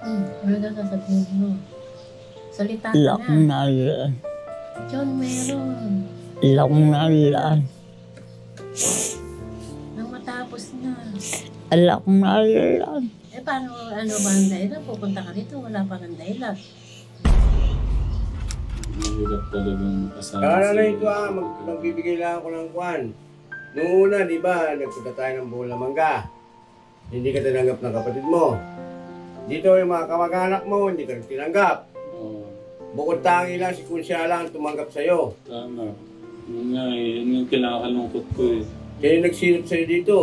Ano daw sasabihin mo? Salita ka Iyak na. na yan. John, meron. Iyak na yan. Nang matapos na. Iyak na yan. Eh, paano, ano ba ang dahilan? Pupunta ka rito, wala pa ng dahilan. Mahirap talagang kasama Kaya na ito magbibigay lang ako ng kwan. Noong una, di ba, nagpunta tayo ng Bulamanga. Hindi ka tinanggap ng kapatid mo. Dito yung mga kamag-anak mo, hindi ka tinanggap. Oo. Bukod tangi lang, si Kunsya lang tumanggap sa'yo. Tama. Yun nga eh. Yun yung kinakalungkot ko eh. Siya yung nagsilip sa'yo dito.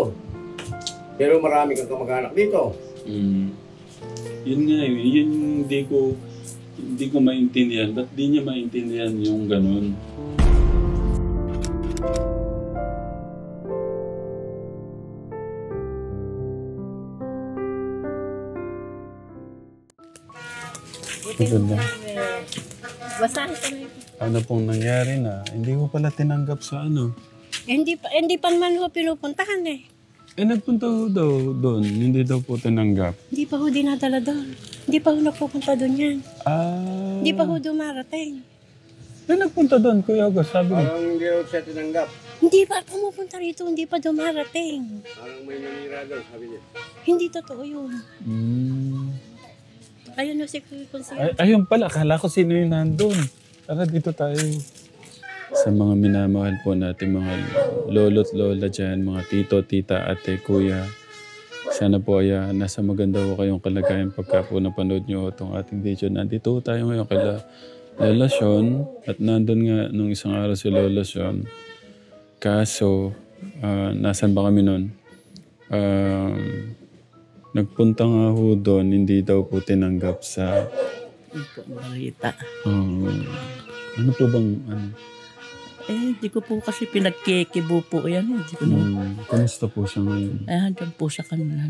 Pero marami kang kamag-anak dito. Yun nga eh. Yun yung hindi ko maintindihan. Ba't di niya maintindihan yung ganun? Maganda. Basahin ko na ito. Ano pong nangyari na? Hindi ko pala tinanggap sa ano. Hindi pa naman ho pinupuntahan eh. Nagpunta ho daw doon. Hindi daw po tinanggap. Hindi pa ho dinadala doon. Hindi pa ho napupunta doon yan. Hindi pa ho dumarating. Nagpunta doon, Kuya August, sabi niya. Parang hindi ako siya tinanggap. Hindi pa pumupunta rito, hindi pa dumarating. Parang may nanira doon, sabi niya. Hindi totoo yun. Ayun no, si Kuya. Ayun pala, akala ko sino yung nandun. Tara, dito tayo. Sa mga minamahal po natin, mga lolo't lola dyan, mga tito, tita, ate, kuya. Sana po ay nasa maganda po kayong kalagayan pagka po napanood nyo itong ating video. Nandito tayo ngayon kay Lola Sean. At nandun nga nung isang araw si Lola Sean. Kaso, nasan ba kami nun? Nagpunta nga ho doon, hindi daw po tinanggap sa... Balita. Ano po bang... Ano? Hindi ko po kasi pinagkikibo po yan. Hindi ko Kamusta po siya ngayon? hanggang po sa kanila.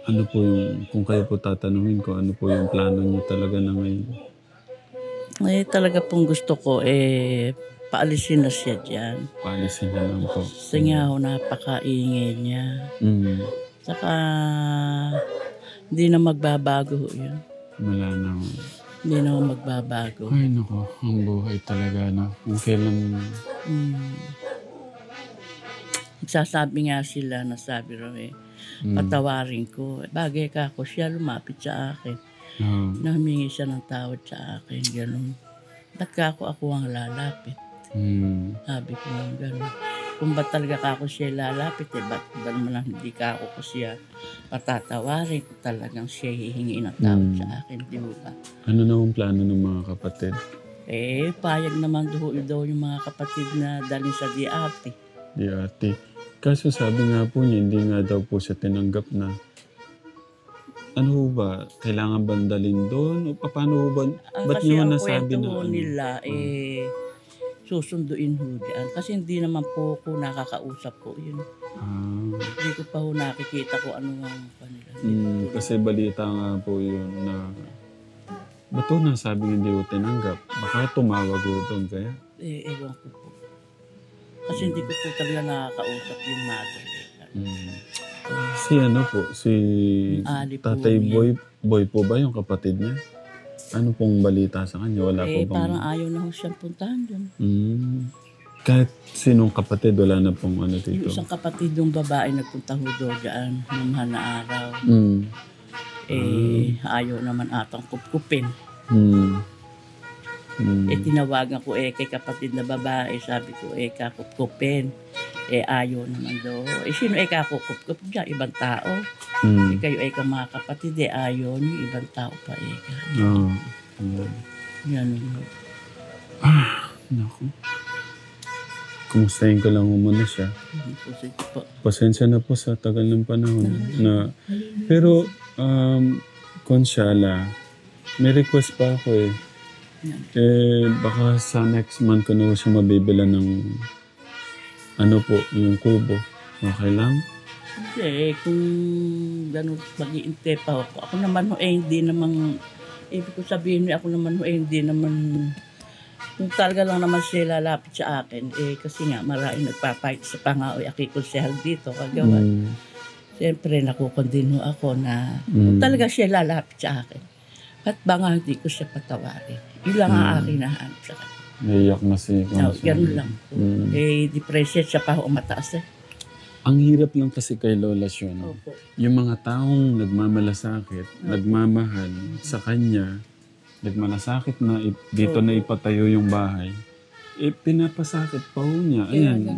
Ano po yung... Kung kayo po tatanungin ko, ano po yung plano niyo talaga na ngayon? Talaga pong gusto ko, paalisin na siya dyan. Paalisin na lang po. Kasi nga ho, napakaingay niya. Saka, hindi na magbabago ho yun. Wala na. Hindi na ho magbabago. Ay, naku. Ang buhay talaga, no? Kung kailan... Nagsasabi nga sila, nasabi raw patawarin ko. Bagay ka ako, siya lumapit sa akin. Nahumingi siya ng tawad sa akin, gano'n. Ba't ka ako ang lalapit? Sabi ko nga gano'n. Kung ba't talaga ka ako siya lalapit, ba't ba naman hindi ka ako siya patatawarin kung talagang siya hihingi ng tawad sa akin, di ba? Ano na ang plano ng mga kapatid? Payag naman daw yung mga kapatid na dalhin sa DRT. DRT. Kaso sabi nga po niya, hindi nga daw po siya tinanggap na. Ano ba? Kailangan bandalin doon? O paano ba? Ba't niyo nasabi na ano? Nila, susunduin ho dyan. Kasi hindi naman po ako nakakausap po yun. Hindi ko pa ho nakikita ko ano ang kanila. Kasi balita nga po yun na ba't ho nasabi hindi ko tinanggap? Baka tumawag ho doon kaya? Ewan ko po. Kasi hindi ko po talaga nakakausap yung mother. Si ano po, si Ali po Tatay niya. Boy po ba yung kapatid niya? Ano pong balita sa kanya? Wala po bang... Parang ayaw na ho siyang puntahan doon. Kahit sinong kapatid, wala na pong ano Yung dito? isang kapatid ng babae nagpunta ho doon dyan ng mahal na araw. Ayaw naman atang kupkupin. Tinawagan ko kay kapatid na babae, sabi ko kakupkupin. Ayaw naman daw. Sino kakukupkup dyan? Ibang tao. Kayo ka mga kapatid, ayaw niyo, ibang tao pa Yan. Naku. Kumustahin ko lang muna siya. Pasensya na po sa tagal ng panahon. Pero, Konsyala, may request pa ako baka sa next month ko na siya mabibila ng ano po, yung kubo. Okay lang? Hindi, kung gano'n mag-iintay pa ako. Ako naman hindi naman, ibig ko sabihin ako naman hindi naman, kung talaga lang naman siya lalapit sa akin, kasi nga maraming nagpapahit sa pangaoy akikonsehal dito, kagawa. Siyempre, nakukondino ako na kung talaga siya lalapit sa akin. At baka hindi ko siya patawarin. Ilang ang aking nahanap sa kanya. Naiyak na si Consuelo. Ganun lang po. Depression siya pa umataas Ang hirap lang kasi kay Lola Sion. Opo. Yung mga taong nagmamalasakit, nagmamahal sa kanya, nagmalasakit na dito na ipatayo yung bahay, pinapasakit pa ho niya. Ayan.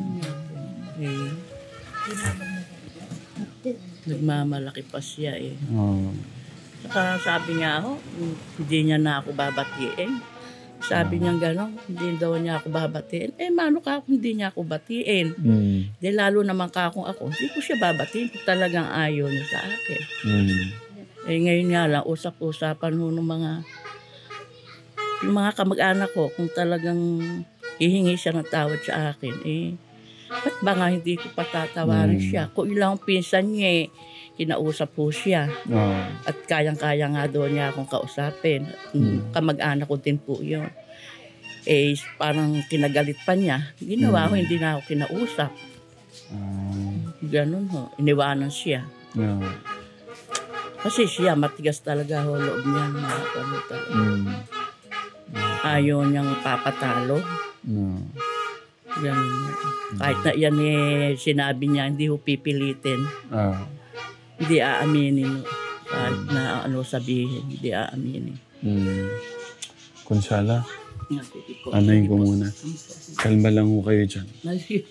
Nagmamalaki pa siya Oh. Saka sabi niya hindi niya na ako babatiin. Sabi niya gano'n, hindi daw niya ako babatiin. Mano ka kung hindi niya ako batiin? Di lalo naman kung ako, hindi ko siya babatiin kung talagang ayaw niya sa akin. Ngayon nga lang, usap-usapan ho ng mga kamag-anak ko kung talagang hihingi siya ng tawad sa akin. Ba't ba nga hindi ko patatawarin siya? Kung ilang pinsan niya, kinausap po siya. At kayang-kaya nga doon niya akong kausapin. Kamag-anak ko din po yun. Parang kinagalit pa niya. Ginawa ko, hindi na ako kinausap. Ganun ho. Iniwanan siya. Kasi siya, matigas talaga ho loob niya. Ayaw niyang papatalo. Ganun. Kahit na yan sinabi niya, hindi ho pipilitin. Hindi aaminin. Kahit na sabihin, hindi aaminin. Consuelo, anayin ko muna. Kalma lang ho kayo dyan. Okay.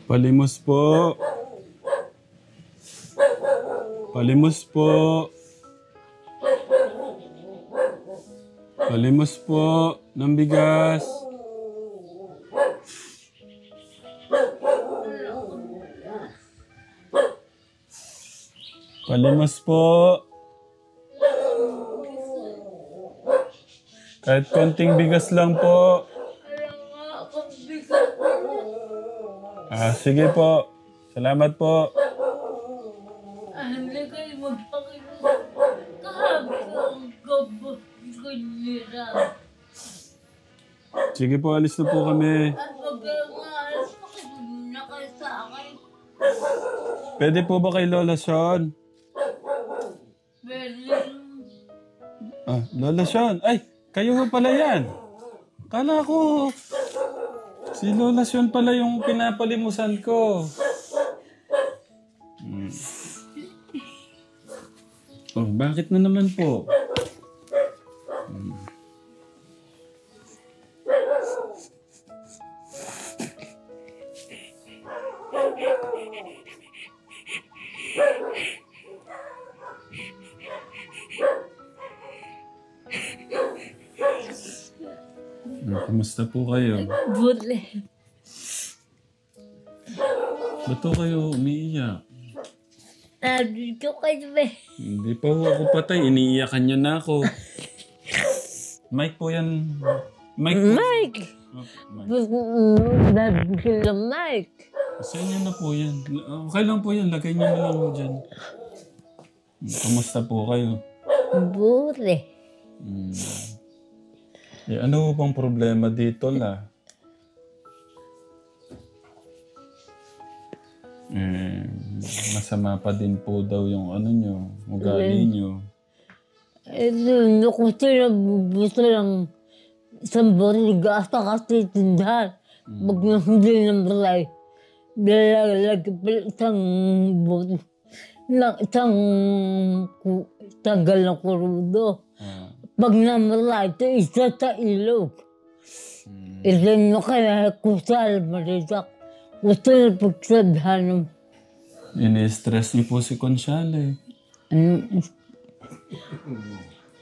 Palimos po. Palimos po. Palimos po ng bigas. Palimos po. Kahit konting bigas lang po. Sige po. Salamat po. Hindi kayo magpakinig. Kahapon ang gabot ko nila. Sige po, alis na po kami. At pagkakalas, pakinig na kayo sa akin. Pwede po ba kay Lola Sion? Pwede. Lola Sion. Ay, kayo ho pala yan. Kala ko, si Lola Sion pala yung pinapalimusan ko. Bakit na naman po? Kumusta po kayo? Bule. Ba't po kayo umiiyak? Dito kayo ba? Hindi pa ho ako patay. Iniiyakan niyo na ako. Mike po yan. Mike po. Mike! Nabigil na Mike. Sa inyo na po yan. Okay lang po yan. Lagay niyo na lang mo dyan. Kumusta po kayo? Bule. Ano bang problema dito la? Masama pa din po daw yung nyo, ugali nyo. Ito ko sinabubuto ng isang bariga sa katitindahan. Pag hindi ng balay, nilalagay pa isang buto ng isang tanggal ng kurudo. Pag namalay, ito isa sa ilog. Ilan mo kaya kusal, marisak. Gusto na pagsabihan ng... Ini-stress niyo po si Consuelo.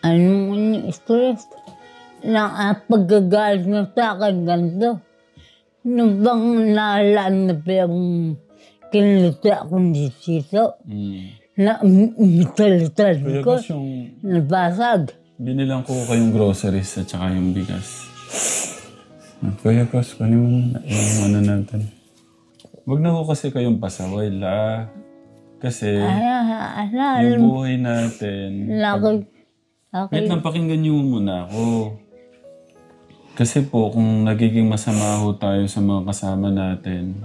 Anong stress? Pagkagalit mo sa akin ganito. Nung bang naalaan na piyang kinilita akong dito. Na mital-tal Kuya ko. Gus, yung Nabasag. binilang ko kayong groceries at saka yung bigas. Kuya Gus, kunin mo muna yung ano natin. Huwag na ko kasi kayong pasaway la. Kasi yung buhay natin. Wait lang, pakinggan niyo muna ako. Kasi po, kung nagiging masama ho tayo sa mga kasama natin,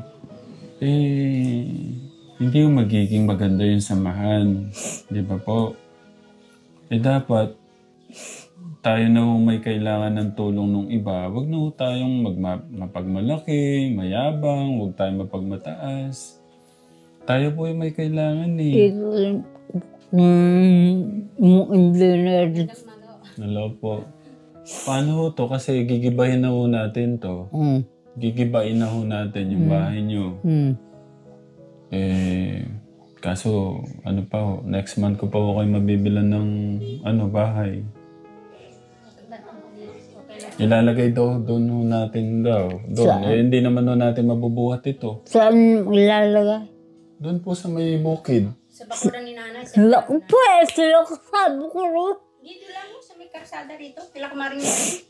hindi yung magiging maganda yung samahan. Di ba po? Dapat, tayo na may kailangan ng tulong ng iba. Huwag na ho tayong mapagmalaki, mayabang, huwag tayong mapagmataas. Tayo po yung may kailangan Hello po. Paano ho to? Kasi gigibahin na ho natin to. Gigibahin na ho natin yung bahay nyo. Kaso, ano pa ho, next month ko pa ho kayo mabibilan ng bahay. Ilalagay daw doon ho natin daw. Doon. Hindi naman ho natin mabubuhat ito. Saan ilalagay? Doon po sa may bukid. Sa bakuran ni nanay. Naku po, sila kasama ko rin. Dito lang mo, sa may karsada dito. Kila kumaring yan.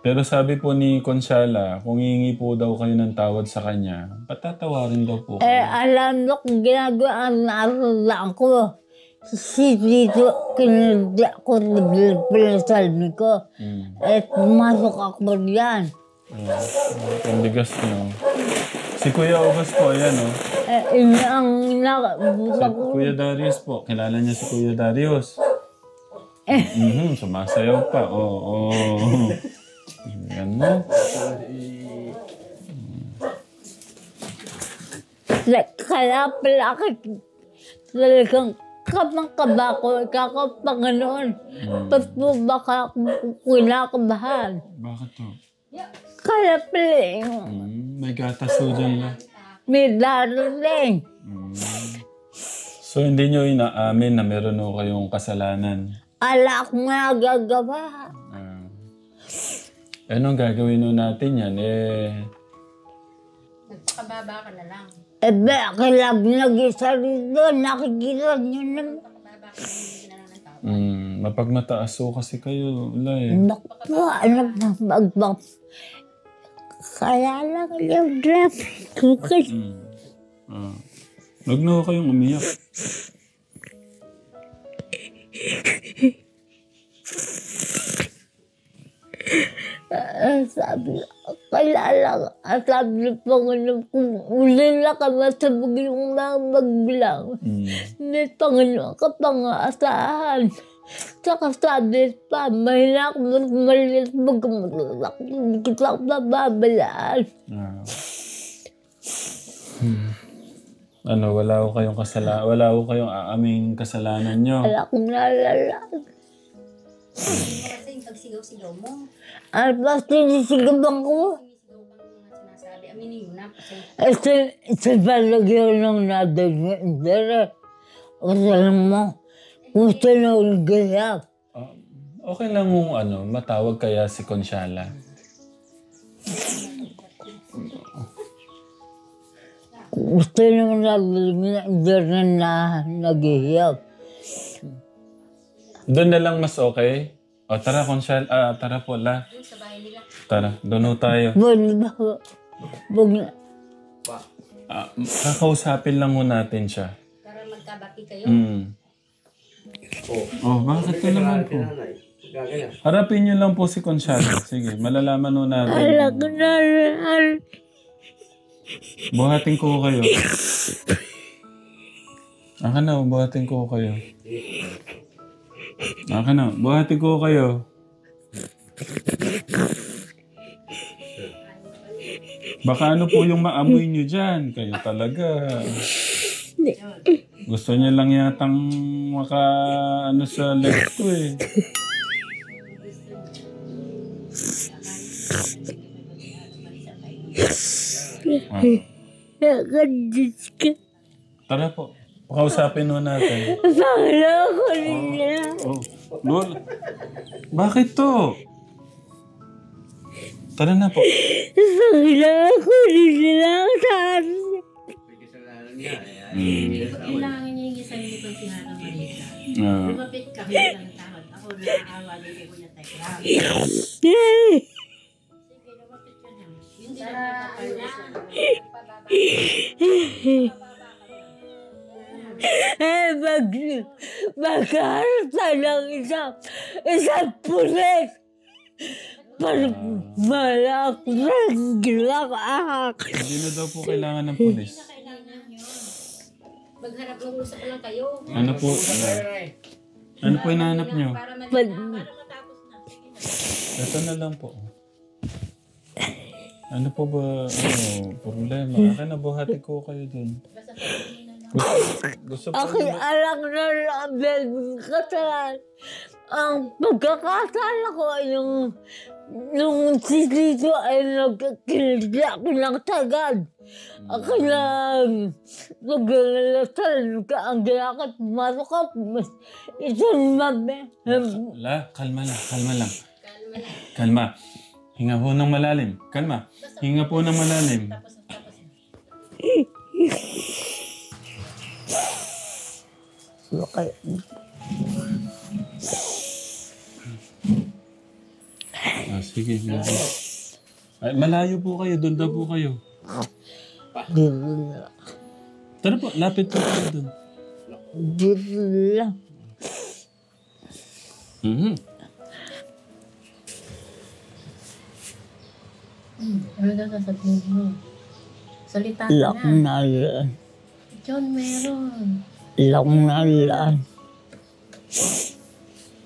Pero sabi po ni Consuela, kung hihingi po daw kayo ng tawad sa kanya, patatawarin daw po kayo. Alam mo kung ginagawa ang naralaan ko. Si dito, kinagda ko, pinasalmi ko. Pumasok ako riyan. Ang bigas nyo. Si Kuya August po, ayan o. Kuya Darius po. Kilala niya si Kuya Darius. Sumasayaw pa. Oo. Yan mo. Kaya pala ako talagang kabang-kaba ko, kakapanganoon. Ba't mo baka kinakabahan? Bakit to? Kaya pala May gatas ho dyan na. may darating. So hindi nyo inaamin na meron ho kayong kasalanan? Ala akong nagagawa. Anong gagawin ho natin yan? Nagpakababa ka na lang. Kailang nag-isa rito, nakikita nyo naman. Nagpakababa ka na hindi na lang ng tao. Mapagmataas ho kasi kayo. Naku po, magbang. Kaya lang yung traffic ko kasi. Huwag na ho kayong umiyak. Sabi ng Panginoon, kung uli na ka masabog yung mga magbilang, may Panginoon ka pang-aasahan. Tsaka sabi pa, mahina ako maliit magkamatulak, hindi kita ako mababalaan. Wala ko kayong wala ko kayong aaming kasalanan nyo. Wala akong nalala. Kasi yung pagsigaw-sigaw mo. Basta sinisigaban ko. Sumisigaw ka ng mga sinasabi. Aminin mo na kasi. Sa palagyan ng naday nga indere. Kasi alam mo, gusto na uligayak. Okay lang kung matawag kaya si Consuela. Gusto naman natin na indere na nag-iyak. Doon na lang mas okay? O tara, Consuela. Tara po, la. Sa bahay nila. Tara, doon ho tayo. Wag na. Kakausapin lang ho natin siya. Para magkabaki kayo. Bakit ka naman po? Harapin niyo lang po si Consuela. Sige, malalaman ho natin. Alam ko na. Buhatin ko kayo. Aka na, buhatin ko kayo. Aka na, buhatin ko kayo. Baka ano po yung maamoy nyo dyan? Kayo talaga. Gusto niya lang yatang sa legs ko eh. Nakadis ka. Tara po. Pakausapin nun natin. Sana ako nila. Oh. Lola. Bakit to? Tara na po. Sana ako nila. Sana. Kailangan niya yung sarili ko si Hana Marita. Lumapit ka, hindi lang takot. Ako naaawa din ko niya tayo. Sige, lumapit ka na. Hindi lang magkaharta ng isang pulis. Malak ng gilak. Hindi na daw po kailangan ng pulis. magharap ng usap lang kayo. Ano po? Ano po hinahanap nyo? Para matapos na. Sige na. Ito na lang po. Ano po ba, problema? Akin na buhati ko kayo dun. Gusto po Aking alam na lang kasalanan. Ang pagkakasala ko nung si Tito ay nagkakilala ko ng tagad. Akin lang naglalasal ka ang gilakot pumasok ka. Isang mabe. Kalma lang. Kalma. Hinga po ng malalim. Kalma. Hinga po ng malalim. Okay. Sige. Ay, malayo po kayo. Doon daw po kayo. Tara po. Lapit po kayo doon. Dito lang. Ano daw sasabihin mo? Salita ka Lak na. na lang. John, meron. Lak na lang.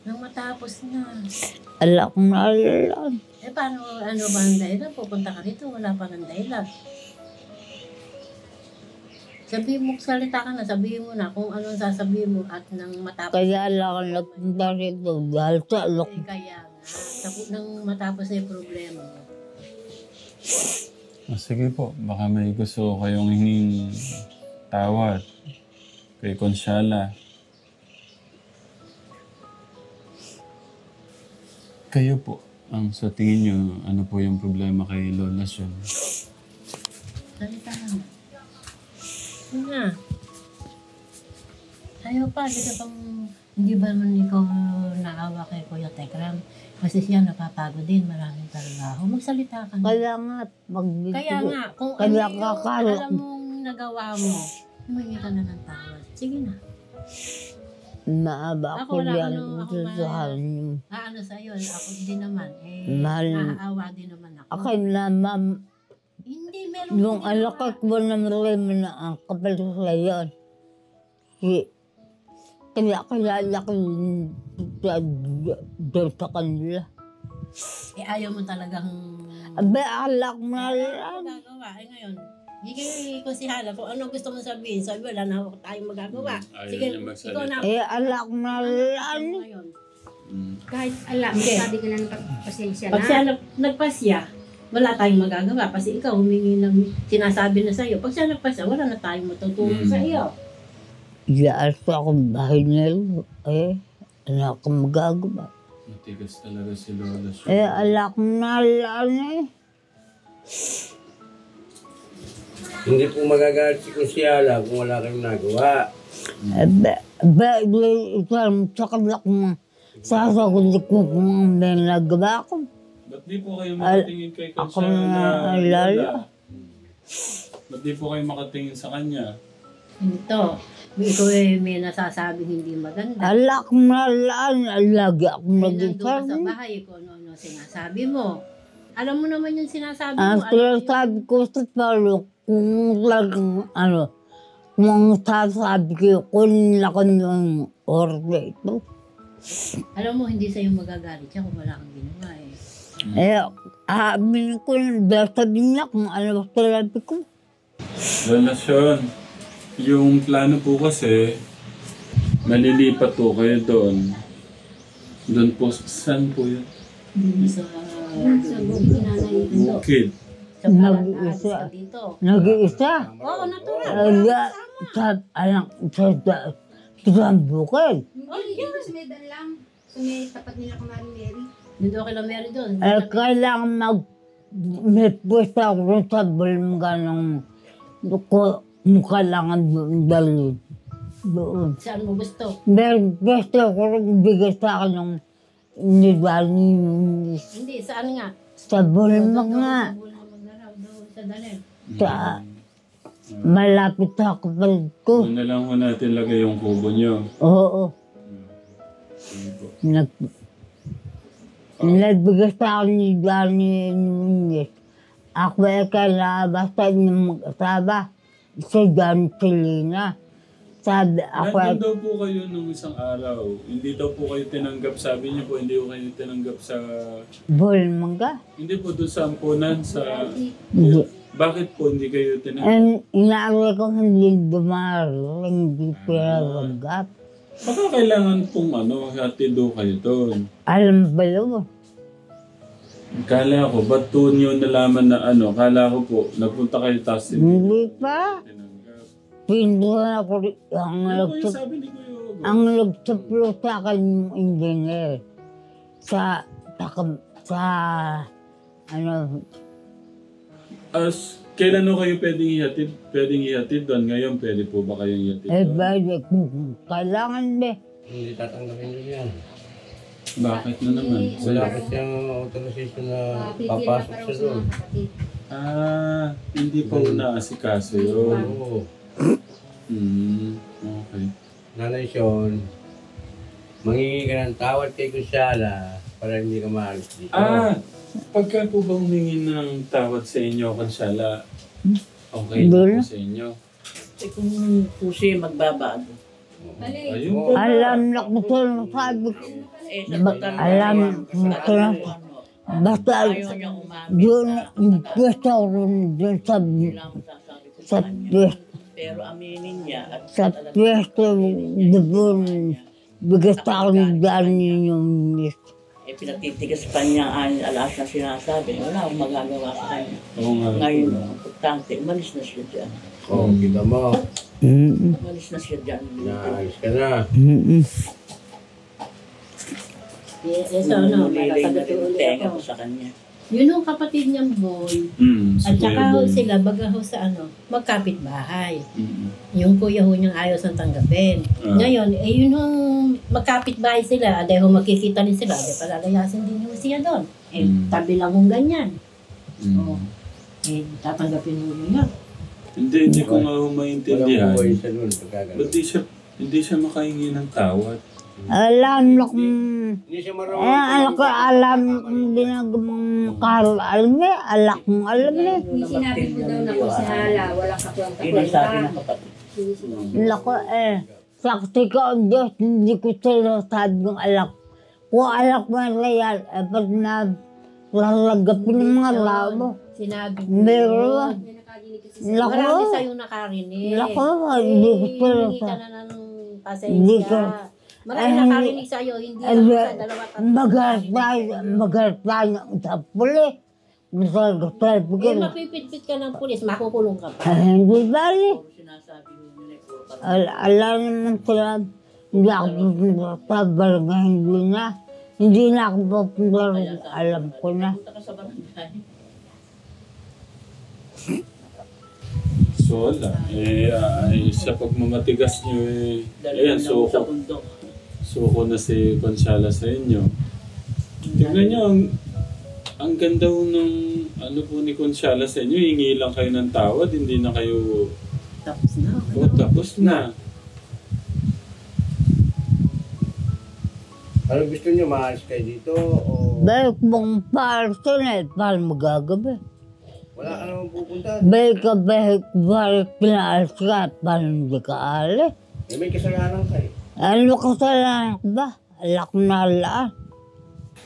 Nang matapos na. Lak na lang. Paano, ano ba ang dahilan? Pupunta ka rito, wala pa ng dahilan. Sabihin mo, salita ka na, sabihin mo na kung anong sasabihin mo at nang matapos. Kaya lang nagpunta rito dahil sa lak. Kaya nga, nang matapos na yung problema mo. Sige po. Baka may gusto kayong hinging tawad kay Consuela. Kayo po, sa tingin nyo, ano po yung problema kay Lola Sion? Salita ka na. Yun na. Ayaw pa, hindi ba naman ikaw naawa kay Kuya Tekram? Kasi siya napapagod din, maraming trabaho. Magsalita ka na. Kaya nga, Kaya nga, kung kaya ano yung kakalo. alam mong nagawa mo, humingi ka na ng tawad. Sige na. Maaba Ako ko wala, yan. ako Susuhan. ano sa'yo, ako din naman. Mahal. Naaawa din naman ako. Akin na, ma'am. Hindi, meron Yung din alakak mo na marami na ang kapal sa yun. Kaya ko doon sa kanila. ayaw mo talagang... Abe, alak na Ano lang. magagawa? Ngayon, hindi kayo konsihala kung ano gusto mong sabihin. Sabi, wala na tayong magagawa. Sige, niya magsalita. ikaw na. Alak na lang. Ngayon. Kahit alam, Okay. sabi ka na ng pasensya na. Pag siya nagpasya, wala tayong magagawa. Kasi ikaw humingi ng sinasabi na sa'yo. Pag siya nagpasya, wala na tayong matutulong sa iyo. Iyaan ko akong bahay nila. Ano ako magagawa? Matigas talaga si Lola Sion. Alak na lang. Hindi po magagalit si Consuela kung wala kayong nagawa. Isang sakalak mo. Sasagulit ko kung may nagawa ko. Ba't di po kayo makatingin kay Ako Consuela na na alala. Lola? Ba't di po kayo makatingin sa kanya? Ito, ikaw may nasasabing hindi maganda. Alak na lang. Lagi ako Nandun ka sa nag-isang. bahay kung ano sinasabi mo. Alam mo naman yung sinasabi mo. Ang sinasabi ko sa palo, kung lang, kung sasabi ko, kunin ako ng order ito. Alam mo, hindi sa'yo magagalit siya kung wala kang ginawa eh. Amin ko yung sabihin niya kung ano sabi ko. Lola Sion, yung plano po kasi, malilipat po kayo doon. Doon po, saan po yun? Sa Sa nanay. Bukid. So, parang Nag-iisa. aalis ka dito. Nag-iisa. Oo, natural. Sa bukid. Hindi, dito sa Medan lang. Sa may tapat nila Kamari Mary. Dito ka lang meron doon. Kailangan may pwesto ako rin sa Bulmga ng mukha lang ang dalhin. Doon. Saan mo gusto? May pwesto ako rin bigay sa akin ng nidali Hindi, saan nga? sa Bulmga nga. Doon sa dalim. Sa malapit sa kapatid ko. Doon na lang ho natin lagay yung kubo nyo. Oo. Nagbigay sa akin ni Danny Nunez. Ako ay basta yung mag-asaba. Si John Celina. Sabi ako ay... Nandun daw po kayo nung isang araw. Hindi daw po kayo tinanggap. Sabi niyo po, hindi po kayo tinanggap sa... Bulmanga. Hindi po doon sa ampunan. Sa... Bakit po hindi kayo tinanggap? Inaaway ko hindi dumaro, hindi pinaganggap. Baka kailangan pong hatido kayo doon. Alam ba yun? Kala ko, ba't doon nyo nalaman na kala ko po, nagpunta kayo tapos Hindi pa. tinanggap. Pinduhan ako ang Ano po yung sabi ni Kuya Hugo? ang nagsaplo sa akin yung engineer. Sa Kailan ho kayo pwedeng ihatid? Pwedeng ihatid doon. Ngayon, pwede po ba kayong ihatid doon? bali, kailangan ba? Hindi tatanggapin nyo yan. Bakit na naman? Wala kasi ang authorization na papasok siya doon. Hindi po naasikaso yun. Oo. Okay. Nanay Sean, mangingi ka ng tawad kay Kusyala para hindi ka maalis dito. Pagka po ba humingi ng tawad sa inyo, Kansala, okay na po sa inyo? Kung pusi magbabago. Ayun po. Alam na ko sa sabi ko. Alam ko na. Basta yun, pwesto rin dun sa pwesto. Pero aminin niya at Sa pwesto doon, bigas ako ng dami yung miss. pinatitigas pa niya ang alas na sinasabi. Wala akong magagawa sa kanya. Oo nga. Ngayon, ang importante, umalis na siya dyan. Oo, kita mo. Umalis na siya dyan. Naayos ka na. Yes, ano, Nililay na rin nakakatuloy ang tenga ako. ko sa kanya. Yun yung kapatid niyang boy. At saka ho sila, baga ho sa magkapit bahay. Yung kuya ho niyang ayaw siyang tanggapin. Ngayon, yun ho, magkapit bahay sila. Aday ho magkikita rin sila. Aday palalayasin din ho siya doon. Tabi lang hong ganyan. Tatanggapin ho niya. Hindi ko nga maintindihan. Walang buhay siya doon pagkagano'n. Ba't hindi siya makahingi ng tawad? Alam na kung... Hindi siya marunong. alam kung ginagawang Carl Alme, alak mong alam eh. May sinabi ko daw na kung sihala, walang Yun ang sabi kakwenta. ng kapatid. Lako sakti ka ang Diyos, hindi ko sila sabi ng alak. Kung alak mo na yan, ba't na lalagapin ng mga labo. Sinabi ko. Meron. Lako, Marami sa'yo nakarinig. lako, hindi ko sila Hihingi ka sabi. na ng Hindi ko. pasensya. Marami nakarinig sa'yo, hindi lang sa dalawa Magartay sa puli. Magartay Eh, pagkali. mapipitpit ka ng pulis, makukulong ka pa. Hindi bali. Puro sinasabi nila, puro pa. Alam naman sila, hindi ako pupunta sa barangay, hindi na. Hindi na ako pupunta, alam ko na. Punta ka sa barangay. So wala. Sa pagmamatigas nyo ayan, Dalawang sa bundok. suko na si Consuela sa inyo. Tignan nyo, ang ganda ho ng po ni Consuela sa inyo, hingi lang kayo ng tawad, hindi na kayo... Tapos na. Tapos na. Ano gusto niyo, maalis kayo dito o Dahil kung parto na, paano magagabi? wala ka naman pupunta? Dahil pinaalis ka, paano hindi ka alis? May kasalanan kayo. Ano kasalanan ko ba? Alak na alaan.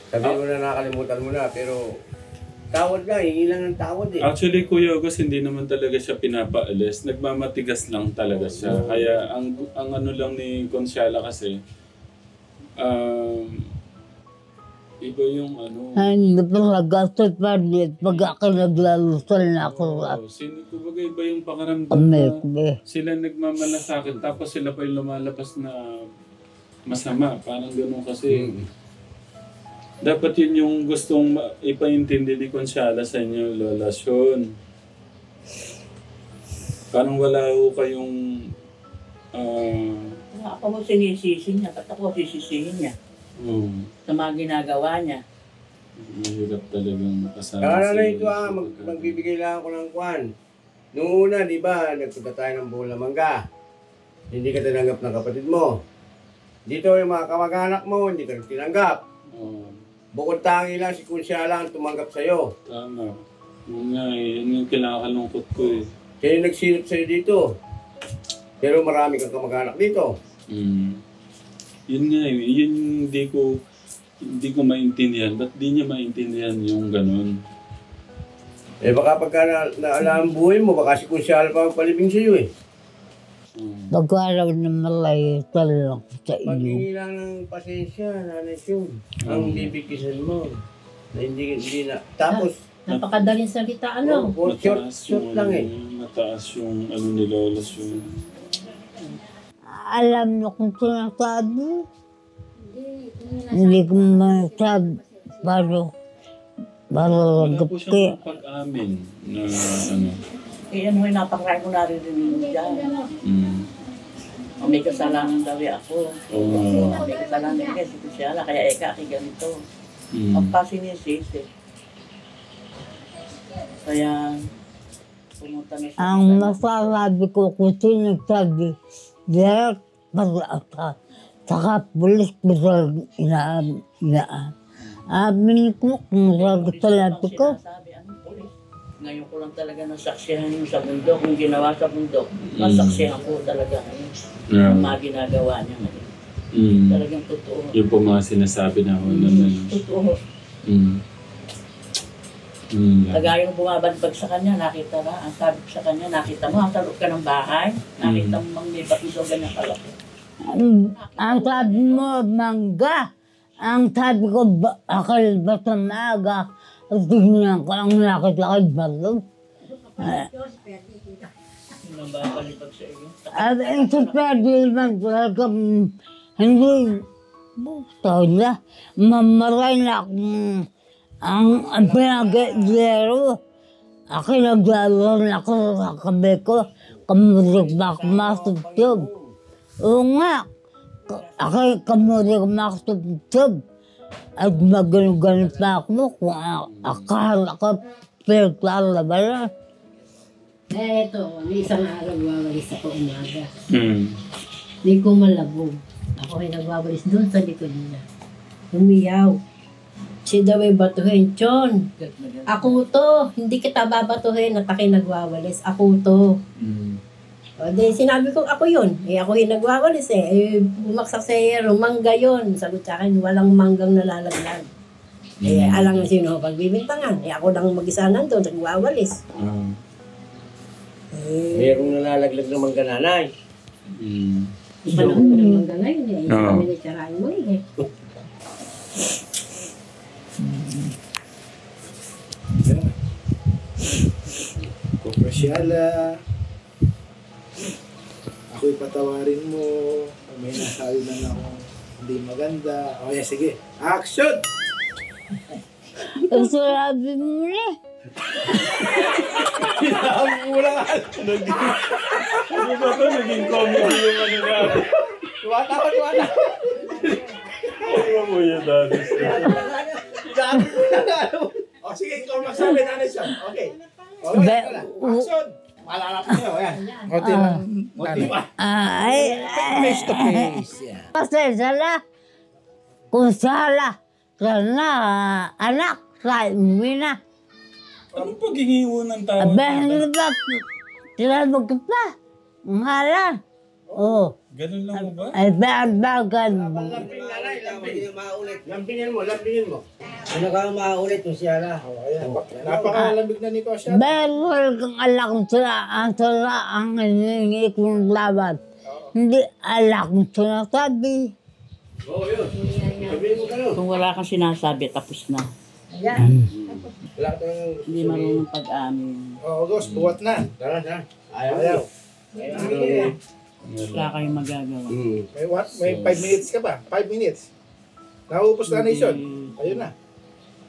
Sabi mo na nakalimutan mo na, pero tawad nga, hingi lang ng tawad eh. Actually, Kuya August, hindi naman talaga siya pinapaalis. Nagmamatigas lang talaga siya. Kaya ang ano lang ni Consuela kasi, Iba yung ano. Hindi talaga sa palit. Pag ako naglalusal na ako. Kumbaga iba yung pakaramdam Kami. sila nagmamalasakit tapos sila pa yung lumalabas na masama. Parang gano'n kasi. Dapat yun yung gustong ipaintindi ni Consuela sa inyo, Lola Sean. Parang wala ho kayong... Ako mo sinisisi niya, ba't ako sisisihin niya? Sa mga ginagawa niya. Mahirap talagang kasama Kaya na ito magbibigay lang ako ng kwan. Noong una, di ba, nagpunta tayo ng Bulamanga. Hindi ka tinanggap ng kapatid mo. Dito yung mga kamag-anak mo, hindi ka tinanggap. Bukod tangi lang si Consuela ang tumanggap sa'yo. Tama. Yun nga eh, yun yung kinakalungkot ko eh. Siya yung nagsilip sa'yo dito. Pero marami kang kamag-anak dito. Yun nga eh, yun hindi ko maintindihan. Ba't di niya maintindihan yung ganun? Eh baka pagka naalam ang buhay mo, baka si Consuela pa magpalibing sa'yo eh. Pag-araw na malay talaga sa iyo. Pag-hingi lang ng pasensya, Nanay Sean. Ang bibigkisan mo. Na hindi na. Tapos, Napakadaling salita, ano? short lang eh. Mataas yung ano ni Lola Sean. Alam na kung sinasabi. Hindi ko masabi. Baro Wala lagap po kaya. siyang pag-amin na ano. Kaya mo yung napakaray ko naririnig mo dyan. May kasalanan daw ako. May kasalanan niya si Consuela, kaya eka aki ganito. Ang pasinisisi. Kaya pumunta na siya. Ang masasabi ko kung sinasabi, direct pag-asa. Saka pulis ko sa amin ko kung sabi ko. Ngayon ko lang talaga nasaksihan yung sa bundok. Kung ginawa sa bundok, nasaksihan ko talaga ang mga ginagawa niya ngayon. Talagang totoo. Yung po mga sinasabi na ako naman. Totoo. Kagaya yung bumabantag sa kanya, nakita na. Ang sabi ko sa kanya, nakita mo, ang salot ka ng bahay. Nakita mo mang may bakiso ganyan kalaki. Ang sabi mo, mangga. Ang sabi ko, akal ba sa maga? At tingnan ko ang nakita kay Balog. Nababalipag sa iyo. At ito pwede naman talaga, hindi, buto na, mamaray na akong ang pinag-iero. Ako naglalaro na ako sa kabe ko, kamurik ba kumasubtog. Oo nga, ako kamurik kumasubtog. At magano-gano pa ako kung akala ko pinaglalaba na. Eh, ito, may isang araw wawalis ako umaga. Hindi ko malabog. Ako ay nagwawalis doon sa likod niya. Umiyaw. Siya daw ay batuhin. Chon, ako to. Hindi kita babatuhin at ako'y nagwawalis. Ako to. O, di, sinabi ko, ako yun. Eh, ako yung nagwawalis eh. Bumaksak sa mangga yun. Sagot sa akin, walang manggang nalalaglag. Eh, alang na sino pagbibintangan. Eh, ako lang mag-isa nandun, nagwawalis. Merong nalalaglag ng mangga, Nanay. Panahon ko ng mangga ngayon eh. Kami nagsarain mo eh. Consuela, ako'y patawarin mo. May nasabi man ako hindi maganda. O, sige. Action! Ang sarabi mo na. Sinabi mo lang. Ano ba ito? Naging comedy yung ano na. Tuwatawa. Ano mo yun, Daddy? Sinabi mo lang. O, sige, ikaw magsabi, Nanay Sean. Okay. Action! Malala ko nyo, yan. Konti lang. Konti pa. Face to face. Pasensya na. Kung sala ka na, anak, kain mo na. Anong paghihiwo ng tawag? Abahan ba? Tinabog ka pa. Ngalan. Oo. Ganun lang mo ba? Ay, bagan mo. Lamping, Nanay, lamping. Lampingin mo. Ano ka maulit mo siya na? Napakalamig na ni Consuela. Meron kang alak ang sala ang hiningi kong laban. Hindi alak ang sinasabi. Oo, yun. Sabihin mo gano'n. Kung wala kang sinasabi, tapos na. Wala ka talagang Hindi marunong pag-amin. August, buwat na. Tara, tara. Ayaw. Ayaw. Wala kayong magagawa. May 5 minutes ka pa. 5 minutes. Nauupos na nation. Ayun na.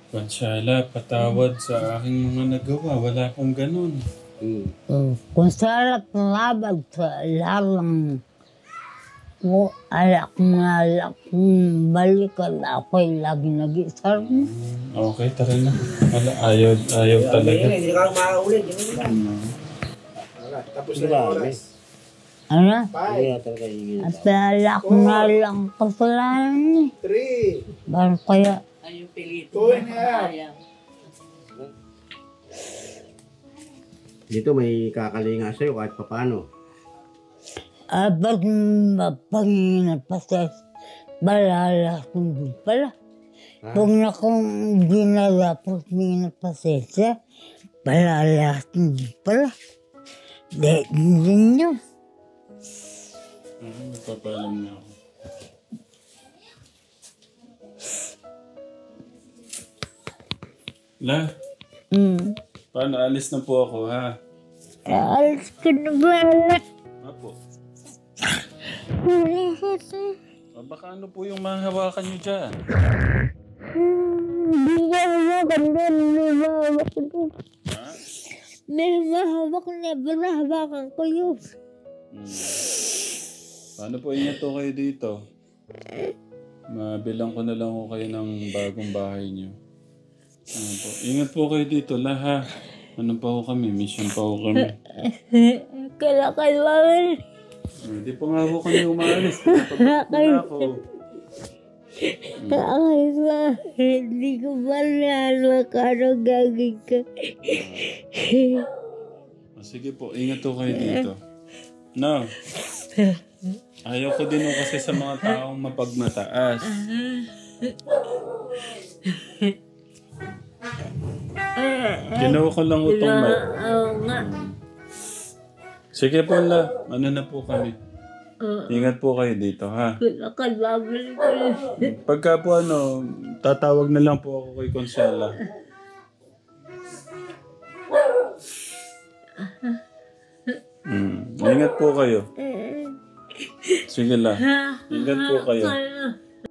Pansala, patawad sa aking mga nagawa. Wala akong ganun. Kung sarap labag sa larang ko, alak kung balikan ako'y lagi nag-isar mo. Okay, tara na. Ayaw talaga. Hindi ka makaulit. Wala, tapos na yung oras. Ano? 5, At alak lang kasalanan niya. 3, Baru kaya, Ayun, pilito. 2 and a half. Dito may kakalinga sa'yo kahit papano. abag mapangingin pa sa balala kung pala. Kung na kung ginalapos ng pasensya, balala kung pala. Din nyo. Nagpapalam na ako. La, paano? Alis na po ako, ha? Alis ka na ba? Apo. Baka ano po yung mahawakan nyo dyan? Hindi ka hawakan doon. May mahawak ko doon. Ha? May mahawak na binahawakan ko yun. Paano po ingat po kayo dito? Mabilang ko na lang ko kayo ng bagong bahay nyo. Ano po? Ingat po kayo dito, la, ha? Ano pa ho kami? Mission pa ho kami. Kailangan. Hindi po nga ho kami umaalis. Pinapagod na ako. Hindi ko ba naano kano gagawin ka. Sige po, ingat po kayo dito. No. Ayaw ko din ho kasi sa mga taong mapagmataas. Ginawa ko lang utong mic. Oo nga. Sige po, la. Ano na po kami? Ingat po kayo dito, ha? Pinakababalik ko yun. Pagka po tatawag na lang po ako kay Consela. Ingat po kayo. Sige la. Ingat po kayo.